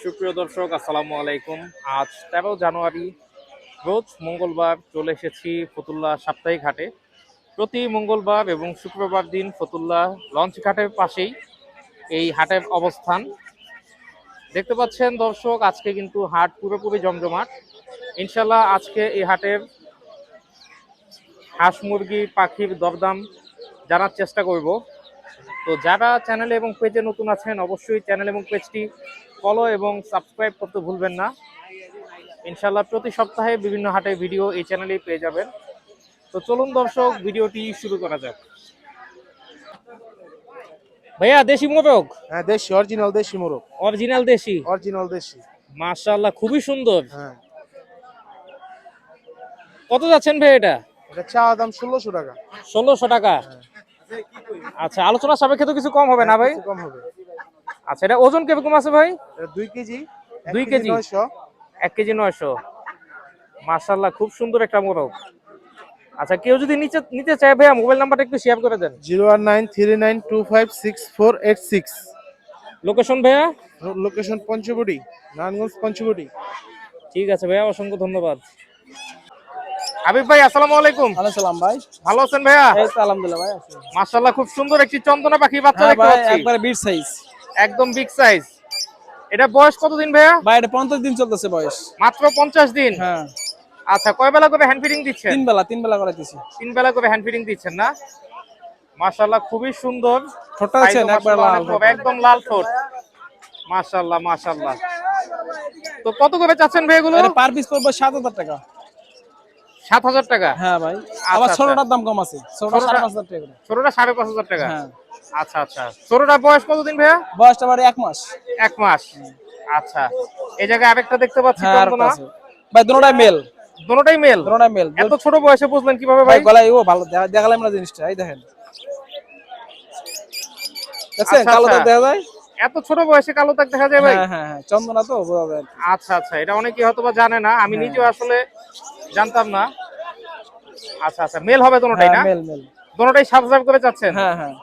সুপ্রিয় দর্শক আসসালামু আলাইকুম। আজ 13 জানুয়ারি রোজ মঙ্গলবার চলে এসেছি ফতুল্লা সাপ্তাহিক হাটে। প্রতি মঙ্গলবার এবং শুক্রবার দিন ফতুল্লা লঞ্চ ঘাটের পাশেই এই হাটের অবস্থান। দেখতে পাচ্ছেন দর্শক, আজকে কিন্তু হাট পুরোপুরি জমজমাট। ইনশাল্লাহ আজকে এই হাটের হাঁস মুরগি পাখির দরদাম জানার চেষ্টা করব। তো যারা চ্যানেলে এবং পেজে নতুন আছেন অবশ্যই চ্যানেল এবং পেজটি ফলো এবং সাবস্ক্রাইব করতে ভুলবেন না। ইনশাল্লাহ প্রতি সপ্তাহে বিভিন্ন হাটের ভিডিও এই চ্যানেলেই পেয়ে যাবেন। তো চলুন দর্শক ভিডিওটি শুরু করা যাক। ভাইয়া দেশি মোরগ? হ্যাঁ, দেশি অরিজিনাল দেশি মোরগ। অরিজিনাল দেশি? অরিজিনাল দেশি। মাশাআল্লাহ, খুবই সুন্দর। হ্যাঁ। কত যাচ্ছেন ভাই এটা? এটা চাওয়া দাম 1600 টাকা। 1600 টাকা। আচ্ছা, আলোচনা সাপেক্ষে তো কিছু কম হবে না ভাই? কিছু কম হবে। আচ্ছা, এটা ওজন কিরকম আছে ভাই? এটা 2 কেজি। 2 কেজি 900। 1 কেজি 900। মাশাআল্লাহ, খুব সুন্দর একটা মোরগ। আচ্ছা, কেউ যদি নিতে চায় ভাইয়া মোবাইল নাম্বারটা একটু শেয়ার করে দেন। 01939256486। লোকেশন ভাইয়া? লোকেশন পঞ্চবটি, নারায়ণগঞ্জ পঞ্চবটি। ঠিক আছে ভাইয়া, অসংখ্য ধন্যবাদ। হাবিব ভাই আসসালামু আলাইকুম। ওয়ালাইকুম সালাম ভাই। ভালো আছেন ভাইয়া? এই তো আলহামদুলিল্লাহ ভাই আছি। মাশাআল্লাহ, খুব সুন্দর একটি চন্দনা পাখি বাচ্চা হ্যাঁ দেখতে ভাই, পাচ্ছি। একবারে বিগ সাইজ। একদম বিগ সাইজ। এটা বয়স কতদিন ভাইয়া? ভাই এটা 50 দিন চলতেছে বয়স। মাত্র 50 দিন? হ্যাঁ। আচ্ছা, কয় বেলা করে হ্যান্ড ফিডিং দিচ্ছেন? 3 বেলা করাইতেছি। 3 বেলা করে হ্যান্ড ফিডিং দিচ্ছেন না? মাশাআল্লাহ, খুবই সুন্দর। ঠোঁটটা আছেন একবার লাল। একদম লাল ঠোঁট। মাশাআল্লাহ মাশাআল্লাহ। তো কত করে চাচ্ছেন ভাই এগুলো? এটা পার পিস পড়বে 7000 টাকা। 7000 টাকা? হ্যাঁ ভাই। আবার আচ্ছা, ছোটটার দাম কম আছে। ছোটটা 5500 টাকা করে। ছোটটা 5500 টাকা? হ্যাঁ। আচ্ছা আচ্ছা। ছোটটার বয়স কতদিন ভাইয়া? বয়সটা বাড়ে 1 মাস। 1 মাস। আচ্ছা, এই জায়গায় আরেকটা দেখতে পাচ্ছি হ্যাঁ, চন্দনা। ভাই দুটোটাই মেল। দুটোটাই মেল? দুটোটাই মেল। এত ছোট বয়সে বুঝলেন কিভাবে ভাই ভাই? গলায় ও ভালো দেখালাম না জিনিসটা, এই দেখেন। দেখছেন আচ্ছা, কালো আচ্ছা। দাগ দেখা যায়? এত ছোট বয়সে কালো দাগ দেখা যায় ভাই? হ্যাঁ হ্যাঁ হ্যাঁ, চন্দনা তো বোঝা যায়। আচ্ছা আচ্ছা, এটা অনেকেই হয়তো বা জানে না, আমি নিজেও আসলে জানতাম না। আচ্ছা আচ্ছা, মেল হবে দুটোটাই না? হ্যাঁ, মেল মেল। দুটোটাই 7000 করে চাচ্ছেন? হ্যাঁ হ্যাঁ।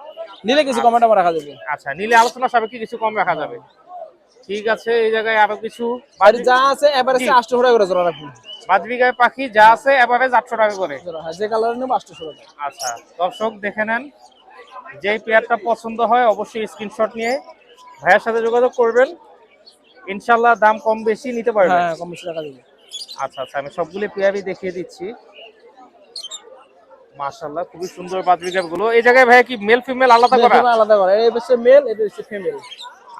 নিলে কিছু কমেন্ট আমার রাখা যাবে। আচ্ছা, নিলে আলোচনা সাপেক্ষে কিছু কম রাখা যাবে। ঠিক আছে, এই জায়গায় আরো কিছু আর যা আছে এভারেজে 800 টাকা করে জোড়া রাখুন। বাজবিগায় পাখি যা আছে এভারেজ 800 টাকা করে। জোড়া, হ্যাঁ, যে কালার নেব 800 টাকা। আচ্ছা দর্শক দেখে নেন, যেই পেয়ারটা পছন্দ হয় অবশ্যই স্ক্রিনশট নিয়ে ভাইয়ের সাথে যোগাযোগ করবেন। ইনশাল্লাহ দাম কম বেশি নিতে পারবেন। হ্যাঁ, কম বেশি টাকা দিবে। আচ্ছা আচ্ছা, আমি সবগুলো পেয়ারই দেখিয়ে দিচ্ছি। মাশাআল্লাহ, খুবই সুন্দর বাজবিগা গুলো। এই জায়গায় ভাই কি মেল ফিমেল আলাদা করা? আলাদা করা, এই হচ্ছে মেল, এটা হচ্ছে ফিমেল।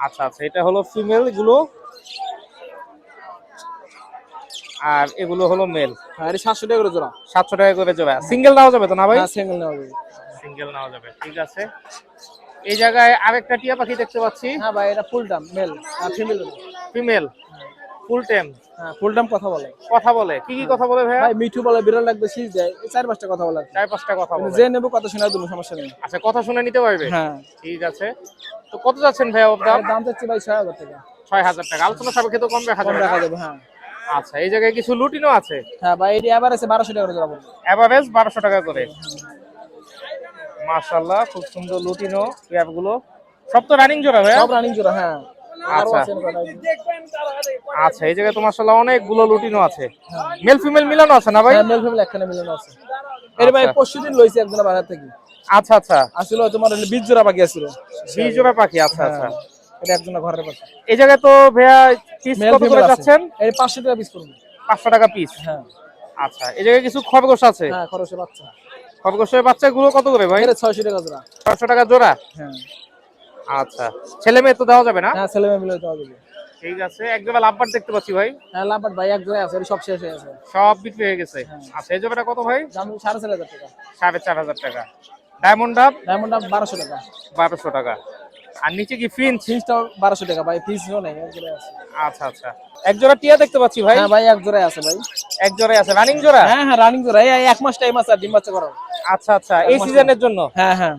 আচ্ছা আচ্ছা, এটা হলো ফিমেল গুলো আর এগুলো হলো মেল। হ্যাঁ, এটা 700 টাকা করে জোড়া। 700 টাকা করে জোড়া। সিঙ্গেল নেওয়া যাবে তো না ভাই? হ্যাঁ, সিঙ্গেল নেওয়া যাবে। সিঙ্গেল নেওয়া যাবে, ঠিক আছে। এই জায়গায় আরেকটা টিয়া পাখি দেখতে পাচ্ছি। হ্যাঁ ভাই, এটা ফুল টাইম মেল আর ফিমেল। Female full time? হ্যাঁ, ফুল টাইম কথা বলে। কথা বলে? কি কি কথা বলে ভাইয়া? ভাই মিঠু বলে, বিড়াল লাগবে, শীষ দেয়, এই 4-5টা কথা বলে। 4-5টা কথা বলে? যে নেব কথা শোনা দেবো, সমস্যা নেই। আচ্ছা, কথা শুনে নিতে পারবে? হ্যাঁ। ঠিক আছে। তো কত যাচ্ছেন ভাইয়া ওর দাম? দাম চাচ্ছি ভাই 6000 টাকা। 6000 টাকা। আলোচনা সাপেক্ষে তো কম রাখা কম যাবে? রাখা যাবে, হ্যাঁ। আচ্ছা, এই জায়গায় কিছু লুটিনো আছে? হ্যাঁ ভাই, এটি এভারেজে 1200 টাকা করে জোড়া পড়বে। এভারেজ 1200 টাকা করে। মাশাআল্লাহ, খুব সুন্দর লুটিনো পেয়ারগুলো। সব তো রানিং জোড়া ভাইয়া? সব রানিং জোড়া, হ্যাঁ। আরো আচ্ছা আছে আচ্ছা, এই জায়গায় তো মাশাআল্লাহ অনেকগুলো লুটিনো আছে। মেল ফিমেল মিলানো আছে না ভাই? হ্যাঁ, মেল ফিমেল একখানে মিলানো আছে। এর ভাই পরশুদিন লইছি একজন বাইরে থেকে। আচ্ছা আচ্ছা, আসলে তোমার 20 জোড়া বাকি আছিল। 20 জোড়া পাখি? আচ্ছা আচ্ছা। এটা একজন ঘরের পাশে। এই জায়গায় তো ভাইয়া পিস কত করে যাচ্ছেন? এই 500 টাকা পিস পড়বে। 500 টাকা পিস? হ্যাঁ। আচ্ছা, এই জায়গায় কিছু খরগোশ আছে? হ্যাঁ, খরচে বাচ্চা। খরগোশের বাচ্চাগুলো কত করে ভাই? এটা 600 টাকা জোড়া। 600 টাকা জোড়া? হ্যাঁ। আচ্ছা, ছেলে মেয়ে তো দেওয়া যাবে না? হ্যাঁ, ছেলে মেয়ে মিলে দেওয়া যাবে। ঠিক আছে। এক জোড়া লাভবার্ড দেখতে পাচ্ছি ভাই। হ্যাঁ, লাম্বার ভাই এক জোড়া আছে, সব শেষ হয়ে গেছে। সব বিক্রি হয়ে গেছে? আচ্ছা, এই জোড়াটা কত ভাই? দাম 4500 টাকা। 4500 টাকা। ডায়মন্ড ডাব? ডায়মন্ড ডাব 1200 টাকা। 1200 টাকা। আর নিচে কি ফিঞ্চ? ফিসটাও 1200 টাকা ভাই, ফিসও নেই, এক জোড়া আছে। আচ্ছা আচ্ছা, এক জোড়া টিয়া দেখতে পাচ্ছি ভাই। হ্যাঁ ভাই, এক জোড়া আছে ভাই। এক জোড়াই আছে? রানিং জোড়া? হ্যাঁ হ্যাঁ, রানিং জোড়া, এই 1 মাস টাইম আছে আর ডিম বাচ্চা করার। আচ্ছা আচ্ছা, এই সিজনের জন্য? হ্যাঁ হ্যাঁ।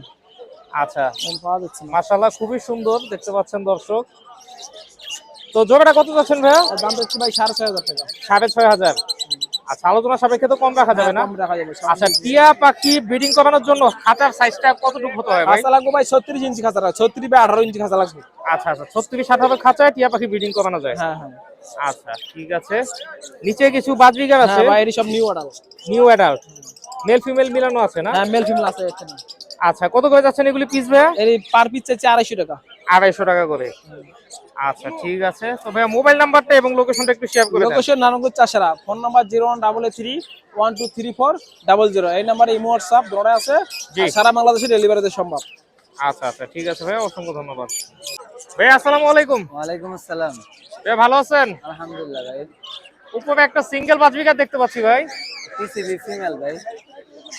আচ্ছা, পাওয়া যাচ্ছে না। মাশাআল্লাহ, খুবই সুন্দর দেখতে পাচ্ছেন দর্শক। তো জোড়াটা কত যাচ্ছেন ভাইয়া? দাম হচ্ছে ভাই 6500 টাকা। 6500? আচ্ছা, আলোচনা সাপেক্ষে তো কম রাখা যাবে না? কম রাখা যাবে। আচ্ছা, টিয়া পাখি ব্রিডিং করানোর জন্য খাঁচার সাইজটা কতটুকু হতে হয় ভাই? খাঁচা লাগবে ভাই 36 ইঞ্চি খাঁচা, 36 বা 18 ইঞ্চি খাঁচা লাগবে। আচ্ছা আচ্ছা, 36-58 খাঁচায় টিয়া পাখি ব্রিডিং করানো যায়। হ্যাঁ হ্যাঁ আচ্ছা ঠিক আছে। নিচে কিছু বাজবিগার আছে, হ্যাঁ ভাই, এর সব new order. New adult, male female মিলানো আছে না? হ্যাঁ মেল ফিমেল আছে এখানে। আচ্ছা, কত করে যাচ্ছেন এগুলি পিস ভাইয়া? এর পার পিস চাইছে 250 টাকা। 250 টাকা করে। আচ্ছা ঠিক আছে। তো ভাইয়া মোবাইল নাম্বারটা এবং লোকেশনটা একটু শেয়ার করে দেন। Location Narayanganj Chashara, phone number 01883123400। এই নাম্বারে ইমো হোয়াটসঅ্যাপ দুটোই আছে। জি। আর সারা বাংলাদেশে ডেলিভারি দিতে সম্ভব। আচ্ছা আচ্ছা ঠিক আছে ভাইয়া, অসংখ্য ধন্যবাদ। ভাইয়া আসসালামু আলাইকুম। ওয়ালাইকুম আসসালাম। ভাইয়া ভালো আছেন? আলহামদুলিল্লাহ ভাই। উপরে একটা সিঙ্গেল বাজবিগার দেখতে পাচ্ছি ভাই। পিসিবি ফিমেল ভাই।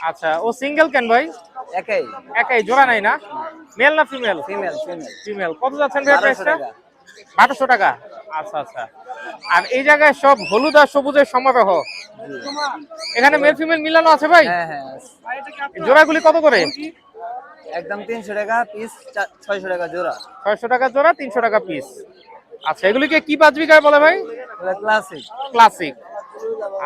আচ্ছা, ও সিঙ্গেল কেন ভাই? একাই। একাই, জোড়া নাই না? মেল না ফিমেল? Female female. ফিমেল। কত যাচ্ছেন ভাই 1200 প্রাইসটা? টাকা। 1200 টাকা। আচ্ছা আচ্ছা। আর এই জায়গায় সব হলুদ আর সবুজের সমারোহ। এখানে মেল ফিমেল মিলানো আছে ভাই? হ্যাঁ হ্যাঁ। জোড়াগুলি কত করে? একদম 300 টাকা পিস, 600 টাকা জোড়া। 600 টাকা জোড়া, 300 টাকা পিস। আচ্ছা, এগুলিকে কি বাজবিগার বলে ভাই? এগুলো ক্লাসিক। ক্লাসিক।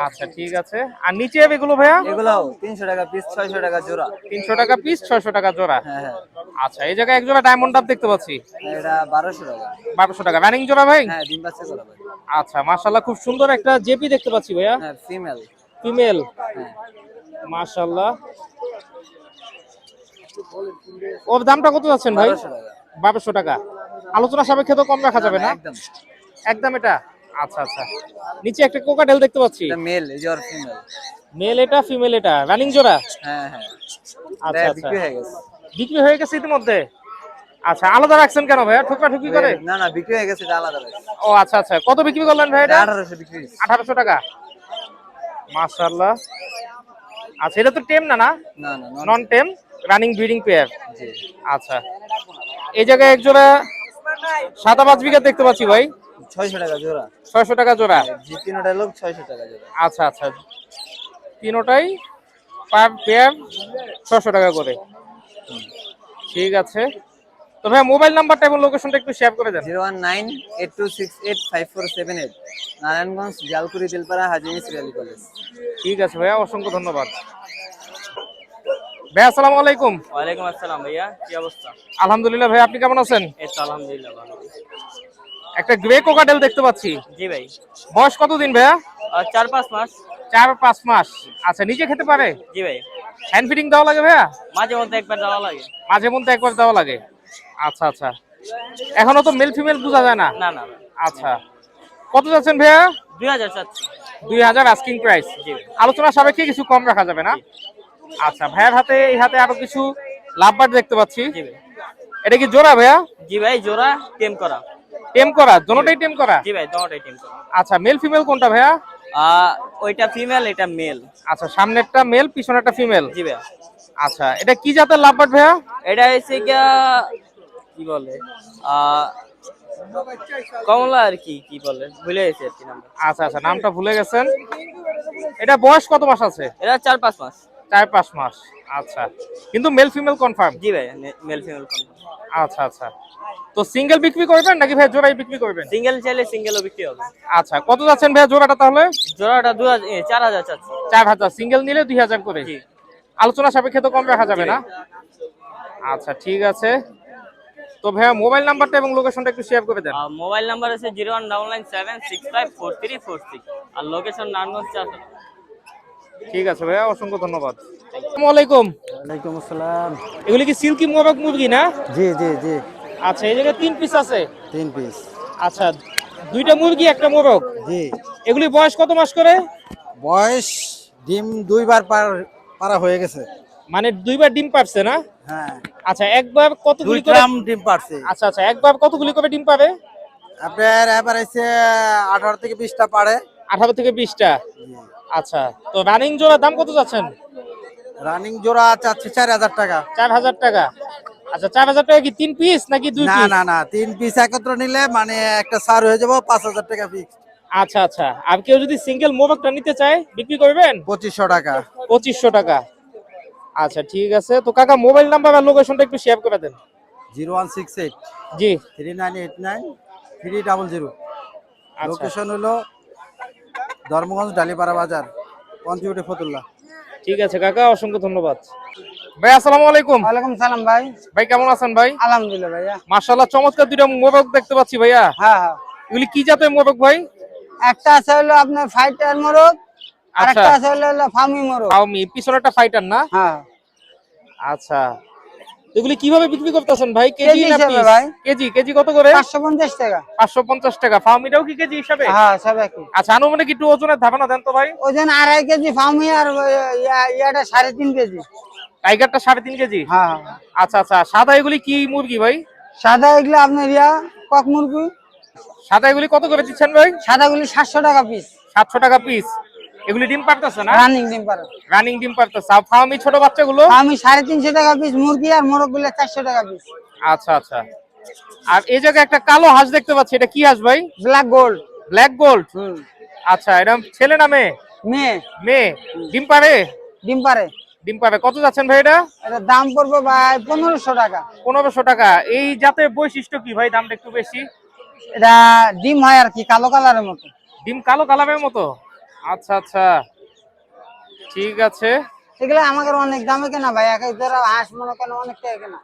আচ্ছা ঠিক আছে। আর নিচে এগুলো ভাইয়া? এগুলাও 300 টাকা পিস, 600 টাকা জোড়া। 300 টাকা পিস, 600 টাকা জোড়া। হ্যাঁ হ্যাঁ। আচ্ছা, এই জায়গায় এক জোড়া ডায়মন্ড ডাব দেখতে পাচ্ছি। এটা 1200 টাকা। 1200 টাকা রানিং জোড়া ভাই? হ্যাঁ, ডিম বাচ্চা করা ভাই। আচ্ছা, মাশাআল্লাহ, খুব সুন্দর একটা জেপি দেখতে পাচ্ছি ভাইয়া। হ্যাঁ ফিমেল। ফিমেল। হ্যাঁ। মাশাআল্লাহ। ওর দামটা কত যাচ্ছেন ভাই? 1200 টাকা। 1200 টাকা। আলোচনা সাপেক্ষে তো কম রাখা যাবে না? একদম। একদম এটা। আচ্ছা আচ্ছা। নিচে একটা কোকাটেল দেখতে পাচ্ছি। এটা মেল, এই যে আর ফিমেল। মেল এটা, ফিমেল এটা, রানিং জোড়া। হ্যাঁ হ্যাঁ। আচ্ছা এটা আচ্ছা। বিক্রি হয়ে গেছে। বিক্রি হয়ে গেছে ইতিমধ্যে? আচ্ছা, আলাদা রাখছেন কেন ভাইয়া? ঠুকরা ঠুকরি করে? না না, বিক্রি হয়ে গেছে, এটা আলাদা ভাই। ও আচ্ছা আচ্ছা। কত বিক্রি করলেন ভাই এটা? 1800 বিক্রি হয়েছে। 1800 টাকা। মাশাআল্লাহ। আচ্ছা, এটা তো টেম না না? না না নন টেম, রানিং ব্রিডিং পেয়ার। জি। আচ্ছা, এই জায়গায় এক জোড়া সাদা বাজবিগার দেখতে পাচ্ছি ভাই। 600 টাকা জোড়া। 600 টাকা জোড়া। জি, তিনটা লোক 600 টাকা জোড়া। আচ্ছা আচ্ছা। তিনোটাই পার পেয়ার 600 টাকা করে। ঠিক আছে। তো ভাই মোবাইল নাম্বারটা এবং লোকেশনটা একটু শেয়ার করে দেন। 01982685478, নারায়ণগঞ্জ, জালকুড়ি, দিলপাড়া, হাজী মিসরি আলী কলেজ। ঠিক আছে ভাইয়া, অসংখ্য ধন্যবাদ। ভাই আসসালামু আলাইকুম। ওয়ালাইকুম আসসালাম ভাইয়া, কি অবস্থা? আলহামদুলিল্লাহ ভাই, আপনি কেমন আছেন? এই তো আলহামদুলিল্লাহ ভালো। একটা গ্রে কোকাটেল দেখতে পাচ্ছি। জি ভাই। বয়স কতদিন ভাইয়া? 4-5 মাস। 4-5 মাস। আচ্ছা, নিজে খেতে পারে? জি ভাই। হ্যান্ড ফিডিং দেওয়া লাগে ভাইয়া? মাঝে মধ্যে একবার দেওয়া লাগে। মাঝে মধ্যে একবার দেওয়া লাগে। আচ্ছা আচ্ছা। এখনো তো মেল ফিমেল বোঝা যায় না? না না। আচ্ছা, কত যাচ্ছেন ভাইয়া? 2000 চাচ্ছি। 2000 আস্কিং প্রাইস। জি। আলোচনা সাপেক্ষে কিছু কম রাখা যাবে না? আচ্ছা, ভাইয়ার হাতে এই হাতে আরো কিছু লাভবার্ড দেখতে পাচ্ছি। জি ভাই। এটা কি জোড়া ভাইয়া? জি ভাই, জোড়া টেম করা। টেম করা? দুটোটাই টেম করা? জি ভাই, দুটোটাই টেম করা। আচ্ছা, মেল ফিমেল কোনটা ভাইয়া? ওইটা ফিমেল, এটা মেল। আচ্ছা, সামনেরটা মেল, পিছনেরটা ফিমেল। জি ভাই। আচ্ছা, এটা কি জাতের লাভবার্ড ভাইয়া? এটা হচ্ছে গিয়া কি বলে, কমলা আর কি কি বলে, ভুলে গেছি আর কি নামটা। আচ্ছা আচ্ছা, নামটা ভুলে গেছেন। এটা বয়স কত মাস আছে? এটা 4-5 মাস। 4-5 মাস। আচ্ছা, কিন্তু মেল ফিমেল কনফার্ম? জি ভাই, মেল ফিমেল কনফার্ম। আচ্ছা আচ্ছা। তো সিঙ্গেল বিক্রি করবেন নাকি ভাই জোড়াই বিক্রি করবেন? সিঙ্গেল চাইলে সিঙ্গেলও বিক্রি হবে। আচ্ছা, কত যাচ্ছেন ভাইয়া জোড়াটা তাহলে? জোড়াটা 4000 চাচ্ছি। 4000। সিঙ্গেল নিলে 2000 করে। জি। আলোচনা সাপেক্ষে তো কম রাখা যাবে না? আচ্ছা ঠিক আছে। তো ভাইয়া মোবাইল নাম্বারটা এবং লোকেশনটা একটু শেয়ার করে দেন। মোবাইল নাম্বার আছে 01997654346, আর লোকেশন নারায়ণগঞ্জ চাষারা। ঠিক আছে ভাইয়া, অসংখ্য ধন্যবাদ। আসসালামু আলাইকুম। ওয়ালাইকুম আসসালাম। এগুলি কি সিল্কি মোরগ মুরগি না? জি জি জি, আচ্ছা, এই জায়গায় 3 পিস আছে। 3 পিস। আচ্ছা, 2টা মুরগি একটা মোরগ। জি। এগুলি বয়স কত মাস করে? বয়স ডিম 2বার পারা হয়ে গেছে। মানে 2বার ডিম পারছে না? হ্যাঁ। আচ্ছা, একবার 2 কতগুলি করে? গ্রাম ডিম পারছে। আচ্ছা আচ্ছা, একবার কতগুলি করে ডিম পাবে? আপনার এবার এসে 18 থেকে 20টা পারে। 18 থেকে 20টা। আচ্ছা, তো রানিং জোড়ার দাম কত যাচ্ছেন? রানিং জোড়া চাচ্ছি 4000 টাকা। 4000 টাকা। আচ্ছা, 4000 টাকা কি 3 পিস নাকি 2 না পিস? না না, 3 পিস একত্র নিলে মানে একটা সার হয়ে যাব 5000 টাকা ফিক্স। আচ্ছা আচ্ছা। আর কেউ যদি সিঙ্গেল মোরগটা নিতে চায় বিক্রি করবেন? 2500 টাকা। 2500 টাকা। আচ্ছা ঠিক আছে। তো কাকা মোবাইল নাম্বার আর লোকেশনটা একটু শেয়ার করে দেন। 0168 জি। 3989 300। আচ্ছা। লোকেশন হলো ধর্মগঞ্জ ডালিপাড়া বাজার। পঞ্চবটি ফতুল্লা। ঠিক আছে কাকা, অসংখ্য ধন্যবাদ। ভাই আসসালামু আলাইকুম। ওয়ালাইকুম সালাম ভাই। ভাই কেমন আছেন ভাই? আলহামদুলিল্লাহ ভাইয়া। মাশাআল্লাহ, চমৎকার দুইটা মোরগ দেখতে পাচ্ছি ভাইয়া। হ্যাঁ হ্যাঁ, এগুলি কি জাতের মোরগ ভাই? একটা আছে হলো আপনার ফাইটার মোরগ, আর আচ্ছা, একটা আছে হলো ফার্মি মোরগ। ফাউমি পিছনেরটা ফাইটার না? হ্যাঁ, আচ্ছা, এগুলি কিভাবে বিক্রি করতেছেন ভাই? কেজি কেজি না হিসাবে পিস? ভাই। কেজি কত করে? 550 টাকা। 550 টাকা। ফাউমিটাও কি কেজি হিসাবে? হ্যাঁ সব একই। আচ্ছা, আনুমানিক একটু ওজনের ধারণা দেন তো ভাই। ওজন 2.5 কেজি ফার্মি, আর ইয়াটা 3.5 কেজি। টাইগারটা 3.5 কেজি। হ্যাঁ, আচ্ছা আচ্ছা, সাদা এগুলি কি মুরগি ভাই? সাদা এগুলো আপনার কক মুরগি। সাদা এগুলি কত করে দিচ্ছেন ভাই? সাদাগুলি 700 টাকা পিস। 700 টাকা পিস। এগুলি ডিম পারতেছে না? রানিং ডিম পারে। রানিং ডিম পারতেছে। আর ফার্মি ছোট বাচ্চাগুলো? আমি 350 টাকা পিস মুরগি, আর মোরগ গুলো 400 টাকা পিস। আচ্ছা আচ্ছা। আর এই জায়গায় একটা কালো হাঁস দেখতে পাচ্ছি, এটা কি হাঁস ভাই? Black gold. Black gold. আচ্ছা, এটা ছেলে না মেয়ে? মেয়ে। মেয়ে। ডিম পারে? ডিম পারে। ডিম পারে। কত যাচ্ছেন ভাই এটা? এটা দাম পড়বে ভাই 1500 টাকা। 1500 টাকা। এই জাতের বৈশিষ্ট্য কি ভাই, দামটা একটু বেশি? এটা ডিম হয় আর কি, কালো কালারের মতো। ডিম কালো কালারের মতো। আচ্ছা আচ্ছা, ঠিক আছে। এগুলো আমাদের অনেক দামে কেনা ভাই, এক ধরা হাঁস মনে কেন অনেক টাকা কেনা।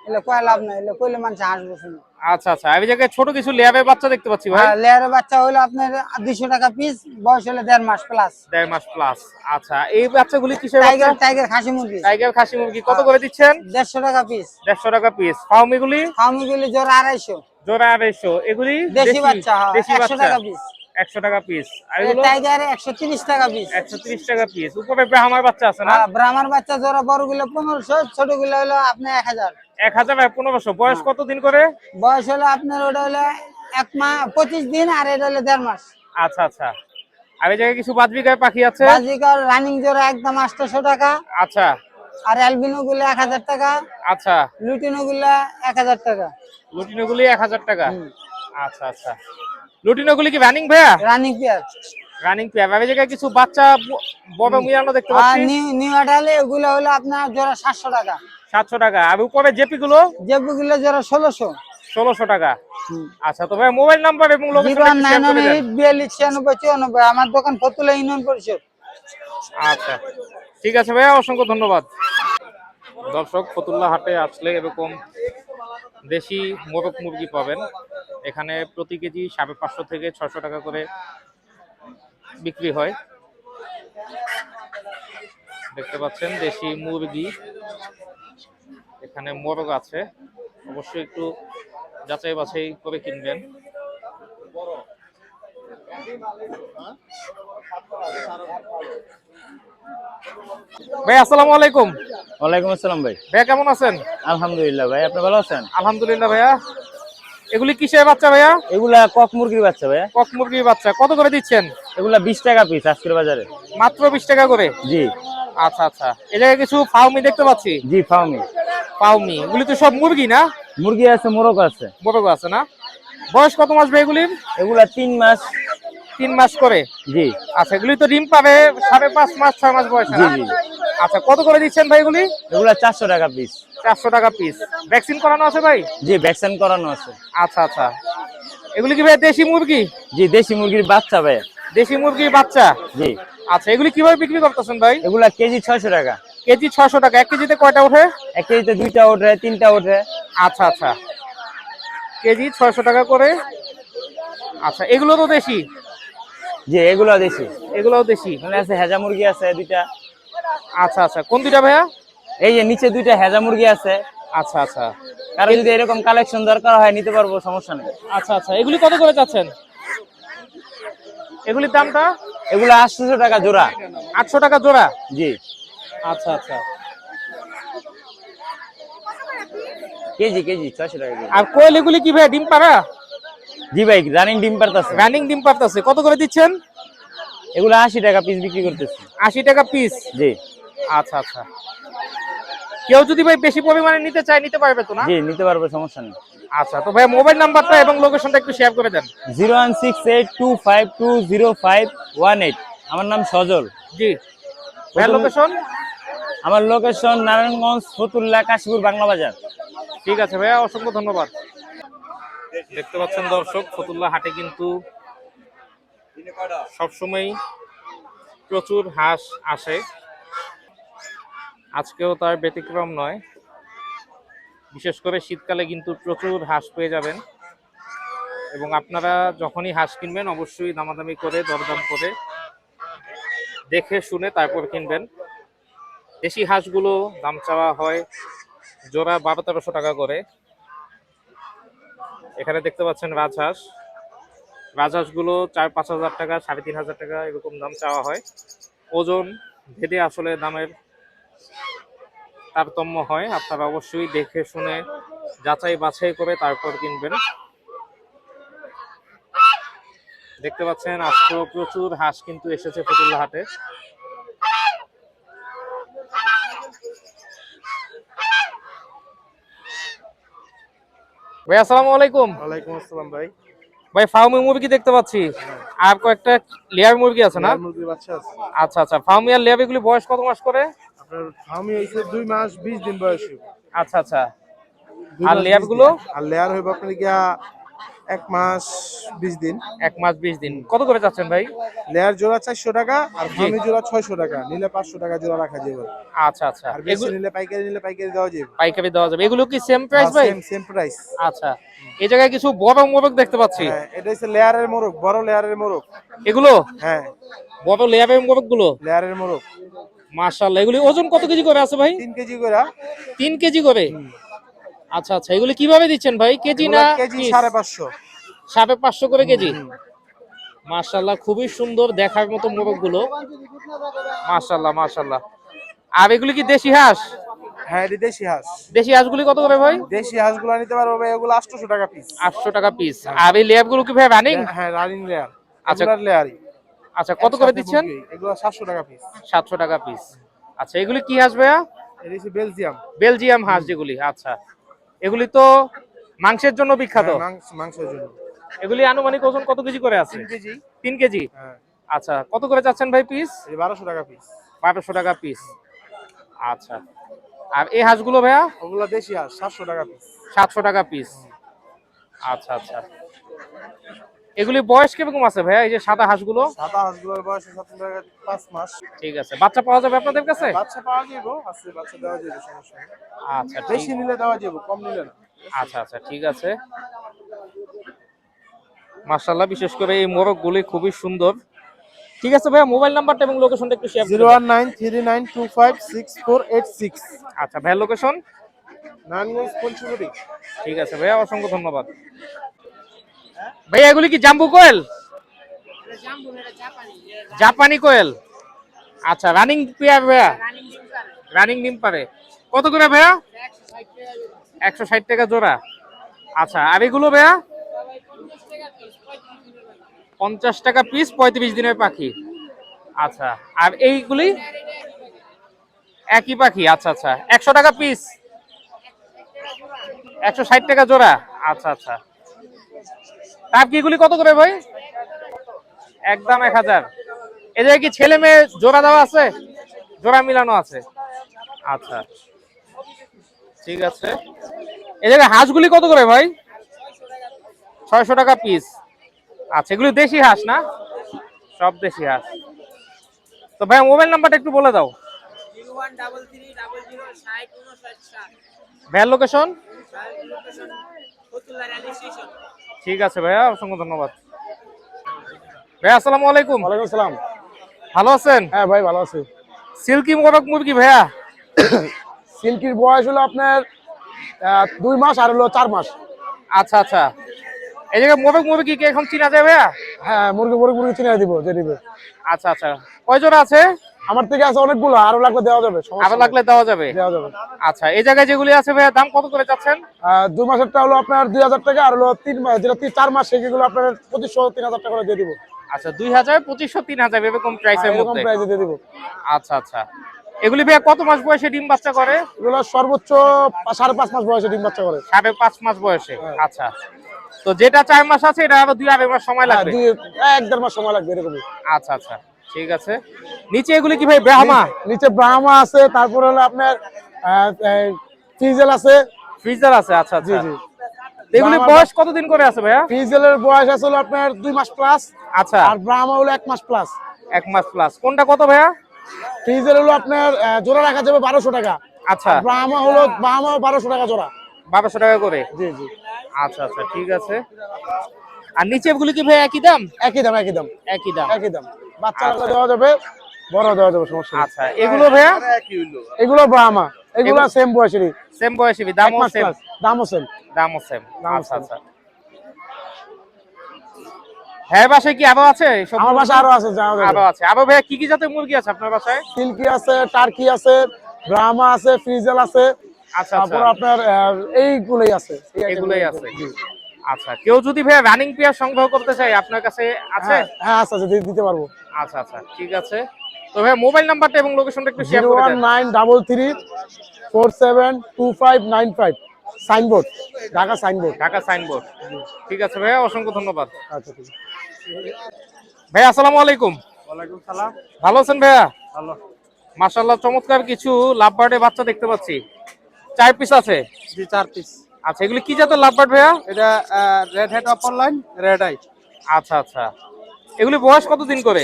এগুলো কয় লাভ নাই, এগুলো কইলে মানুষ হাঁস বসে না। আচ্ছা আচ্ছা, আমি জায়গায় ছোট কিছু লেয়ারের বাচ্চা দেখতে পাচ্ছি ভাই। হ্যাঁ, লেয়ারের বাচ্চা হলো আপনার 200 টাকা পিস, বয়স হলো 1.5 মাস প্লাস। 1.5 মাস প্লাস। আচ্ছা, এই বাচ্চাগুলি কিসের বাচ্চা? টাইগার খাসি মুরগি। টাইগার খাসি মুরগি কত করে দিচ্ছেন? 150 টাকা পিস। 150 টাকা পিস। ফার্মিগুলি? ফার্মিগুলি জোড়া 250। জোড়া 250। এগুলি দেশি বাচ্চা, হ্যাঁ, দেশি 100 বাচ্চা টাকা পিস। 100 টাকা পিস। আর এগুলো? টাইগার 130 টাকা পিস। 130 টাকা পিস। উপরে ব্রাহ্মার বাচ্চা আছে না? হ্যাঁ, ব্রাহ্মণ বাচ্চা জোড়া, বড়গুলো 1500, ছোটগুলো হলো আপনার 1000। 1000 আর 1500। বয়স কত দিন করে? বয়স হলো আপনার ওটা হলো 1 মাস 25 দিন, আর এটা হলো 1.5 মাস। আচ্ছা আচ্ছা। আর এই জায়গায় কিছু বাজবিকার পাখি আছে? বাজিকার রানিং জোড়া একদম 800 টাকা। আচ্ছা আর অ্যালবিনো গুলো 1000 টাকা। আচ্ছা। লুটিনো গুলা 1000 টাকা। লুটিনোগুলি 1000 টাকা। আচ্ছা আচ্ছা। লুটিনোগুলি কি রানিং ভাইয়া? Running pair. Running pair. আর এই জায়গায় কিছু বাচ্চা বড় মিয়ানো দেখতে আর পাচ্ছি। নিউ আডালে ওগুলো হলো আপনার জোড়া 700 টাকা। 700 টাকা। আর উপরে জেপি গুলো? জেবুগুলো জোড়া 1600। 1600 টাকা। আচ্ছা, তো ভাই মোবাইল নাম্বার এবং লোকেশন একটু শেয়ার করে দেন। 09198429694। আমার দোকান ফতুল্লা ইউনিয়ন পরিষদ। আচ্ছা, ঠিক আছে ভাইয়া, অসংখ্য ধন্যবাদ। দর্শক, ফতুল্লা হাটে আসলে এরকম দেশি মোরগ মুরগি পাবেন। এখানে প্রতি কেজি 550 থেকে 600 টাকা করে বিক্রি হয়। দেখতে পাচ্ছেন দেশি মুরগি, এখানে মোরগ আছে। অবশ্যই একটু যাচাই বাছাই করে কিনবেন। ভাই আসসালামু আলাইকুম। ওয়ালাইকুম আসসালাম ভাই। ভাইয়া কেমন আছেন? আলহামদুলিল্লাহ ভাই, আপনি ভালো আছেন? আলহামদুলিল্লাহ ভাইয়া। এগুলি কিসের বাচ্চা ভাইয়া? এগুলা কক মুরগির বাচ্চা ভাইয়া। কক মুরগির বাচ্চা। কত করে দিচ্ছেন? এগুলা 20 টাকা পিস আজকের বাজারে। মাত্র 20 টাকা করে? জি। আচ্ছা আচ্ছা। এই জায়গায় কিছু ফাউমি দেখতে পাচ্ছি। জি, ফার্মি। ফাউমি এগুলি তো সব মুরগি না? মুরগি আছে, মোরগ আছে। মোরগ আছে না? বয়স কত মাস ভাই এগুলির? এগুলা 3 মাস। 3 মাস করে? জি। আচ্ছা, এগুলি তো ডিম পাবে 5.5 মাস 6 মাস বয়সে জি না? জি। আচ্ছা, কত করে দিচ্ছেন ভাই এগুলি? এগুলা 400 টাকা পিস। 400 টাকা পিস। ভ্যাকসিন করানো আছে ভাই? জি, ভ্যাকসিন করানো আছে। আচ্ছা আচ্ছা। এগুলি কি ভাই দেশি মুরগি? জি, দেশি মুরগির বাচ্চা ভাইয়া। দেশি মুরগির বাচ্চা? জি। আচ্ছা, এগুলি কিভাবে বিক্রি করতেছেন ভাই? এগুলা কেজি 600 টাকা। কেজি 600 টাকা। 1 কেজিতে কয়টা ওঠে? 1 কেজিতে 2টা ওঠে, 3টা ওঠে। আচ্ছা আচ্ছা, কেজি 600 টাকা করে। আচ্ছা, এগুলো তো দেশি? জি, এগুলা দেশি। এগুলোও দেশি। এখানে আছে হেজা মুরগি আছে 2টা। আচ্ছা আচ্ছা, কোন দুইটা ভাইয়া? এই যে নিচে 2টা হেজা মুরগি আছে। আচ্ছা আচ্ছা। কারো যদি এরকম কালেকশন দরকার হয় নিতে পারবো, সমস্যা নেই। আচ্ছা আচ্ছা, এগুলি কত করে চাচ্ছেন? এগুলির দামটা? এগুলা 800 টাকা জোড়া। 800 টাকা জোড়া? জি। আচ্ছা আচ্ছা। কেজি 600 টাকা কেজি। আর কোয়েল এগুলি কি ভাই ডিম পাড়া? জি ভাই, রানিং ডিম পারতাছে। রানিং ডিম পারতাছে। কত করে দিচ্ছেন? এগুলো 80 টাকা পিস বিক্রি করতেছি। 80 টাকা পিস? জি। আচ্ছা আচ্ছা। কেউ যদি ভাই বেশি পরিমাণে নিতে চায় নিতে পারবে তো না? জি, নিতে পারবে, সমস্যা নেই। আচ্ছা, তো ভাই মোবাইল নাম্বারটা এবং লোকেশনটা একটু শেয়ার করে দেন। 01682520518। আমার নাম সজল। জি। ভাই লোকেশন? আমার লোকেশন নারায়ণগঞ্জ, ফতুল্লা, কাশীপুর, বাংলা বাজার। ঠিক আছে ভাইয়া, অসংখ্য ধন্যবাদ। দেখতে পাচ্ছেন দর্শক, ফতুল্লা হাটে কিন্তু সবসময় প্রচুর হাঁস আসে, আজকেও তার ব্যতিক্রম নয়। বিশেষ করে শীতকালে কিন্তু প্রচুর হাঁস পেয়ে যাবেন, এবং আপনারা যখনই হাঁস কিনবেন অবশ্যই দামাদামি করে দরদাম করে দেখে শুনে তারপর কিনবেন। দেশি হাঁসগুলো দাম চাওয়া হয় জোড়া 1200-1300 টাকা করে। এখানে দেখতে পাচ্ছেন রাজহাঁস, রাজহাঁসগুলো 4-5 হাজার টাকা, 3500 টাকা এরকম দাম চাওয়া হয়। ওজন ভেদে আসলে দামের তারতম্য হয়, আপনারা অবশ্যই দেখে শুনে যাচাই বাছাই করে তারপর কিনবেন। দেখতে পাচ্ছেন আজকেও প্রচুর হাঁস কিন্তু এসেছে ফতুল্লা হাটে। ভাই আসসালামু আলাইকুম। ওয়ালাইকুম আসসালাম ভাই। ভাই ফার্মি মুরগি দেখতে পাচ্ছি, আর কয়েকটা লেয়ার মুরগি আছে না? মুরগির বাচ্চা আছে। আচ্ছা আচ্ছা, ফার্মি আর লেয়ার এগুলি বয়স কত মাস করে? আপনার ফার্মি হইছে 2 মাস 20 দিন বয়সী। আচ্ছা আচ্ছা, 2 আর মাস লেয়ার 20 গুলো? দিন। আর লেয়ার হইব আপনার গিয়া 1 মাস 20 দিন। 1 মাস 20 দিন। কত করে চাচ্ছেন ভাই? লেয়ার জোড়া 400 টাকা আর ফার্মি জোড়া 600 টাকা, নিলে 500 টাকা জোড়া রাখা যাবে। আচ্ছা আচ্ছা, আর বেশি নিলে পাইকারি দেওয়া যাবে। পাইকারি দেওয়া যাবে। এগুলো কি সেম প্রাইস ভাই? Same price. আচ্ছা, এই জায়গায় কিছু বড় মোরগ দেখতে পাচ্ছি। হ্যাঁ, এটা হচ্ছে লেয়ারের মোরগ, বড় লেয়ারের মোরগ। এগুলো? হ্যাঁ, বড় লেয়ারের মোরগ গুলো? লেয়ারের মোরগ। মাশাআল্লাহ, এগুলি ওজন কত কেজি করে আছে ভাই? 3 কেজি করে। 3 কেজি করে? আচ্ছা আচ্ছা, এগুলি কিভাবে দিচ্ছেন ভাই? কেজি না কেজি piece? 550। 550 করে কেজি। মাশাআল্লাহ, খুবই সুন্দর দেখার মতো মোরগ গুলো। মাশাআল্লাহ মাশাআল্লাহ। আর এগুলি কি দেশি হাঁস? হ্যাঁ, এটা দেশি হাঁস। দেশি হাঁসগুলি কত করে ভাই? দেশি হাঁসগুলো নিতে পারবো ভাই, এগুলো 800 টাকা পিস। 800 টাকা পিস। আর এই লেয়ার গুলো কি ভাই রানিং? হ্যাঁ, রানিং লেয়ার। আচ্ছা। এগুলার লেয়ারই। আচ্ছা, কত করে দিচ্ছেন? এগুলো 700 টাকা পিস। 700 টাকা পিস। আচ্ছা, এগুলি কি হাঁস ভাইয়া? এটা হচ্ছে বেলজিয়াম। বেলজিয়াম হাঁস যেগুলি। আচ্ছা, এগুলি তো মাংসের জন্য বিখ্যাত। হ্যাঁ, মাংসের জন্য। এগুলি আনুমানিক ওজন কত কেজি করে আছে? 3 কেজি। 3 কেজি। হ্যাঁ, আচ্ছা, কত করে চাচ্ছেন ভাই পিস? এই 1200 টাকা পিস। 1200 টাকা পিস। আচ্ছা, আর এই হাঁসগুলো ভাইয়া? ওগুলো দেশি হাঁস, 700 টাকা পিস। 700 টাকা পিস। আচ্ছা আচ্ছা, এগুলি বয়স কিরকম আছে ভাইয়া এই যে সাদা হাঁসগুলো? সাদা হাঁসগুলোর বয়স হচ্ছে আপনার 5 মাস। ঠিক আছে, বাচ্চা পাওয়া যাবে আপনাদের কাছে? বাচ্চা পাওয়া যাবে, আছে বাচ্চা দেওয়া যাবে, সমস্যা নেই। আচ্ছা ঠিক। বেশি নিলে দেওয়া যাবে, কম নিলে না। আচ্ছা আচ্ছা, ঠিক আছে। মাশাআল্লাহ, বিশেষ করে এই মোরগগুলি খুবই সুন্দর। ঠিক আছে ভাইয়া, মোবাইল নাম্বারটা এবং লোকেশনটা একটু শেয়ার করুন। 01939256486। আচ্ছা ভাইয়া, লোকেশন? নারায়ণগঞ্জ পঞ্চবটি। ঠিক আছে ভাইয়া, অসংখ্য ধন্যবাদ। ভাইয়া এগুলি কি জাম্বু কোয়েল? জাপানি কোয়েল। আচ্ছা, রানিং পেয়ার ভাইয়া? রানিং ডিম পারে। কত করে ভাইয়া? 160 টাকা জোড়া। আচ্ছা, আর এগুলো ভাইয়া? 50 টাকা পিস, 35 দিনের পাখি। আচ্ছা, আর এইগুলি? একই পাখি। আচ্ছা আচ্ছা, 100 টাকা পিস, 160 টাকা জোড়া। আচ্ছা আচ্ছা, টার্কিগুলি কত করে ভাই? একদম 1000। এই জায়গায় কি ছেলে মেয়ে জোড়া দেওয়া আছে? জোড়া মিলানো আছে। আচ্ছা ঠিক আছে। এই জায়গায় হাঁসগুলি কত করে ভাই? 600 টাকা পিস। আচ্ছা, এগুলি দেশি হাঁস না? সব দেশি হাঁস। তো ভাই মোবাইল নাম্বারটা একটু বলে দাও। 013300605967। ভাইয়ার লোকেশন? ঠিক আছে ভাইয়া, অসংখ্য ধন্যবাদ। ভাইয়া আসসালামু আলাইকুম। ওয়ালাইকুম আসসালাম। ভালো আছেন? হ্যাঁ ভাই, ভালো আছি। সিল্কি মোরগ মুরগি ভাইয়া? সিল্কির বয়স হলো আপনার 2 মাস আর হলো 4 মাস। আচ্ছা আচ্ছা, এই জায়গায় মোরগ মুরগি কি এখন চিনা যায় ভাইয়া? হ্যাঁ, মুরগি চিনিয়ে দিব, যে দিবে। আচ্ছা আচ্ছা, কয় জোড়া আছে? আমার থেকে আছে অনেকগুলো, আরো লাগলে দেওয়া যাবে, সমস্যা আরো নেই। লাগলে দেওয়া যাবে। দেওয়া যাবে। আচ্ছা, এই জায়গায় যেগুলি আছে ভাইয়া দাম কত করে চাচ্ছেন? 2 মাসেরটা হলো আপনার 2000 টাকা, আর হলো 3 মাস, যেটা 4 মাস সেগুলো আপনার 2500-3000 টাকা করে দিয়ে দিব। আচ্ছা, 2000, 2500, 3000 এরকম প্রাইসের এরকম মধ্যে। প্রাইসে দিয়ে দিব। আচ্ছা আচ্ছা, এগুলি ভাইয়া কত মাস বয়সে ডিম বাচ্চা করে? এগুলো সর্বোচ্চ 5.5 মাস বয়সে ডিম বাচ্চা করে। 5.5 মাস বয়সে। আচ্ছা, তো যেটা 4 মাস আছে এটা আরো 2-2.5 মাস সময় লাগবে। 1-1.5 মাস সময় লাগবে এরকমই। আচ্ছা আচ্ছা, ঠিক আছে। নিচে এগুলি কি ভাই ব্রাহ্মা? নিচে ব্রাহ্মা আছে, তারপরে হলো আপনার ফিজেল আছে। ফ্রিজার আছে। আচ্ছা জি আচ্ছা, জি। এগুলি বয়স কতদিন করে আছে ভাইয়া? ফিজেলের বয়স আছে হলো আপনার 2 মাস প্লাস। আচ্ছা আর ব্রাহ্মা হলো 1 মাস প্লাস। 1 মাস প্লাস। কোনটা কত ভাইয়া? ফ্রিজের হলো আপনার জোড়া রাখা যাবে 1200 টাকা। আচ্ছা, ব্রাহ্মা হলো 1200 টাকা জোড়া। 1200 টাকা করে। জি জি, আচ্ছা আচ্ছা, ঠিক আছে। আর নিচেগুলো কি ভাই একই দাম? একই দাম একই দাম একই দাম। একই দাম। বাচ্চারা দেওয়া যাবে, বড় দেওয়া যাবে, সমস্যা নেই। আচ্ছা, এগুলো ভাইয়া? এগুলো ব্রাহ্মা, এগুলো সেম বয়সেরই, সেম বয়সী, 1 দামও মাস সেম? প্লাস, দামও সেম। দামও সেম। দামও আচ্ছা same। আচ্ছা। হ্যাঁ, বাসায় কি আরো আছে? সব আমার বাসায় আরো আছে, যাওয়া আরো যাবে। আছে। আরো ভাইয়া কি কি জাতের মুরগি আছে আপনার বাসায়? সিল্কি আছে, টার্কি আছে, ব্রাহ্মা আছে, ফ্রিজেল আছে, আচ্ছা তারপর আচ্ছা, আপনার এইগুলোই আছে, এগুলোই আছে। আচ্ছা, কেউ যদি ভাইয়া রানিং পেয়ার সংগ্রহ করতে চায় আপনার কাছে আছে? হ্যাঁ হ্যাঁ, আছে আছে, দিতে পারবো। আচ্ছা আচ্ছা, ঠিক আছে। তো ভাইয়া মোবাইল নাম্বারটা এবং লোকেশনটা একটু শেয়ার করে দেন। 019334795, signboard, Dhaka signboard. Dhaka signboard. ঠিক আছে ভাইয়া, অসংখ্য ধন্যবাদ। আচ্ছা ঠিক আছে। ভাইয়া আসসালামু আলাইকুম। ওয়ালাইকুম সালাম। ভালো আছেন ভাইয়া? ভালো। মাশাআল্লাহ, চমৎকার কিছু লাভবার্ডের বাচ্চা দেখতে পাচ্ছি। 4 পিস আছে। জি 4 পিস। আচ্ছা, এগুলি কি জাতের লাভবার্ড ভাইয়া? এটা red head upper line, red eye. আচ্ছা আচ্ছা, এগুলি বয়স কতদিন করে?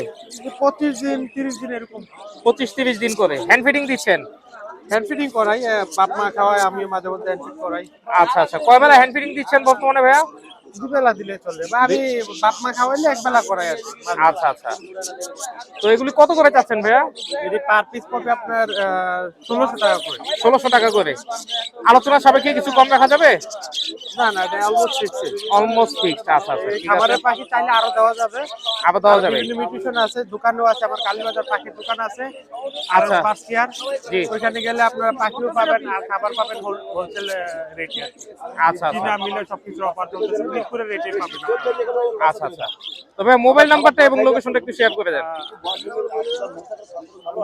25 দিন 30 দিন এরকম। 25-30 দিন করে। হ্যান্ড ফিডিং দিচ্ছেন? হ্যান্ড ফিডিং করাই, বাপ মা খাওয়াই, আমি মাঝে মধ্যে হ্যান্ড ফিড করাই। আচ্ছা আচ্ছা, কয় বেলা হ্যান্ড ফিডিং দিচ্ছেন বর্তমানে ভাইয়া? দুবেলা দিলে চলে, বা আমি বাপ মা খাওয়াইলে একবেলা করাই আর কি। আচ্ছা আচ্ছা, তো এগুলি কত করে চাচ্ছেন ভাইয়া? যদি পার পিস পড়বে আপনার 1600 টাকা করে। 1600 টাকা করে। আলোচনা সাপেক্ষে কিছু কম রাখা যাবে? না না, এটা অলমোস্ট ফিক্সড। Almost fixed. আচ্ছা আচ্ছা, ঠিক আছে। খাবারের পাখি চাইলে আরো দেওয়া যাবে। আবার দেওয়া যাবে। লিমিটেশন আছে, দোকানেও আছে, আমার কালীবাজার পাখির দোকান আছে। আর আচ্ছা। ফার্স্ট ইয়ার, জি। ওইখানে গেলে আপনারা পাখিও পাবেন আর খাবার পাবেন হোলসেল রেটে। আচ্ছা আচ্ছা, কিনা মিলে সবকিছু অফার চলতেছে, মিরপুরের রেটে পাবেন। আচ্ছা আচ্ছা। তবে মোবাইল নাম্বারটা এবং লোকেশনটা একটু শেয়ার করে দেন।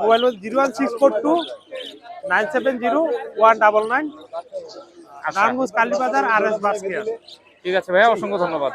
মোবাইল 01642 970 199। নারায়ণগঞ্জ কালীবাজার RS বাস কেয়ার। ঠিক আছে ভাইয়া, অসংখ্য ধন্যবাদ।